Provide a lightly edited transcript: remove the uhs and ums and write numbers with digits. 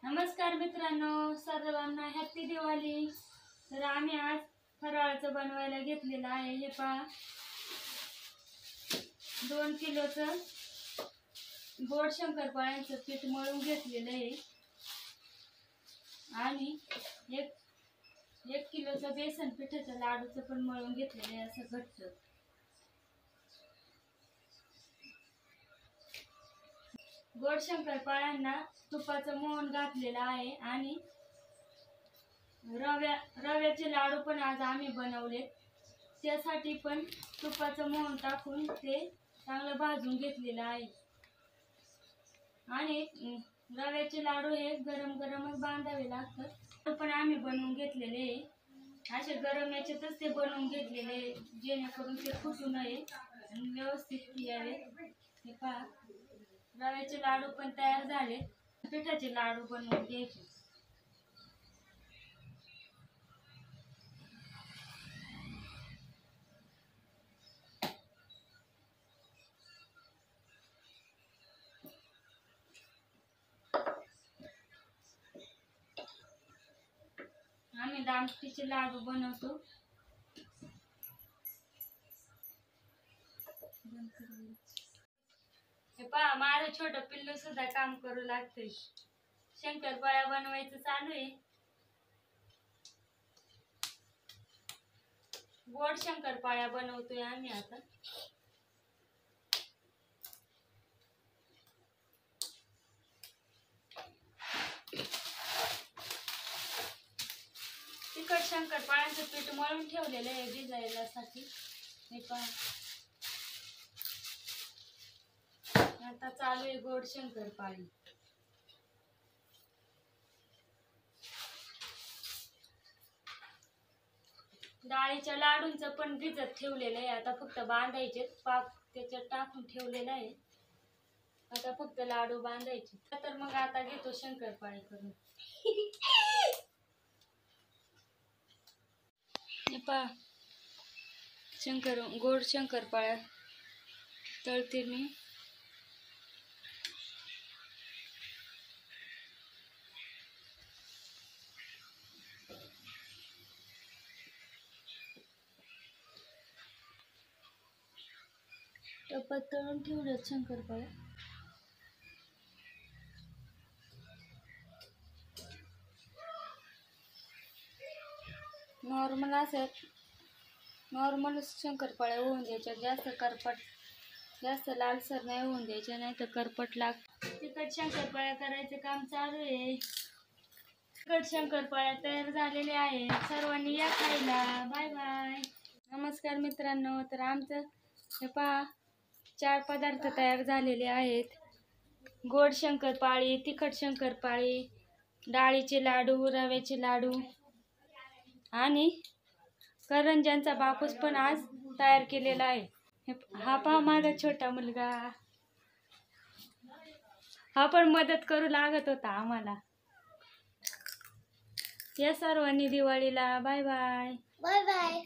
नमस्कार मित्रांनो, सर्वांना हॅपी दिवाळी। तर आम्ही आज फराळाचं बनवायला घेतलेलं आहे। हे पहा, 2 किलोचं गोड शंकरपाळ्यांचं पीठ मळून घेतलेलं आहे आणि एक किलोचं बेसन पिठाचं लाडूचं पण मळून घेतलेलं आहे असं घट्ट। गोड शंकरपाळ्यांना तुपाचं मोहन घातलेलं आहे आणि रव्याचे लाडू पण आज आम्ही बनवले। त्यासाठी पण तुपाचं मोहन टाकून ते चांगलं भाजून घेतलेलं आहे आणि रव्याचे लाडू हे गरम गरमच बांधावे लागतात। पण आम्ही बनवून घेतलेले असे गरम याच्यातच ते बनवून घेतलेले जेणेकरून ते फुटू नये आणि व्यवस्थित यावे। हे पहा, रव्याचे लाडू पण तयार झाले। पिठाचे लाडू बनवून घ्यायचे। आम्ही दामटीचे लाडू बनवतो। हे पहा, माझं छोटं पिल्लू सुद्धा काम करू लागते। शंकरपाळ्या बनवायचं चालू आहे। गोड शंकरपाळ्या बनवतोय आम्ही आता। तिखट शंकरपाळ्यांचं पीठ मळून ठेवलेलं आहे भिजायला साठी। हे पहा, आता चालू आहे गोड शंकरपाळी। डाळीच्या लाडूंचं पण भिजत ठेवलेलं आहे। आता फक्त बांधायचे। पाक त्याच्यात टाकून ठेवलेला आहे, आता फक्त लाडू बांधायचे। तर मग आता घेतो शंकरपाळी करून। हे पहा, गोड शंकरपाळ्या तळते मी। टप्प्यात तळून ठेवल्यात शंकरपाळ्या। नॉर्मल शंकरपाळ्या होऊन द्यायच्या, जास्त लालसर नाही होऊन द्यायच्या, नाही तर करपट लागत। तिखट शंकरपाळ्या करायचं काम चालू आहे। तिखट शंकरपाळ्या तयार झालेल्या आहेत। सर्वांनी या खायला। Bye bye. नमस्कार मित्रांनो, तर आमचं हे पहा 4 पदार्थ तयार झालेले आहेत। गोड शंकरपाळी, तिखट शंकरपाळी, डाळीचे लाडू, रव्याचे लाडू आणि करंज्यांचा बापूस पण आज तयार केलेला आहे। हा पहा माझा छोटा मुलगा, हा पण मदत करू लागत होता आम्हाला। या सर्वांनी दिवाळीला। Bye bye. Bye bye.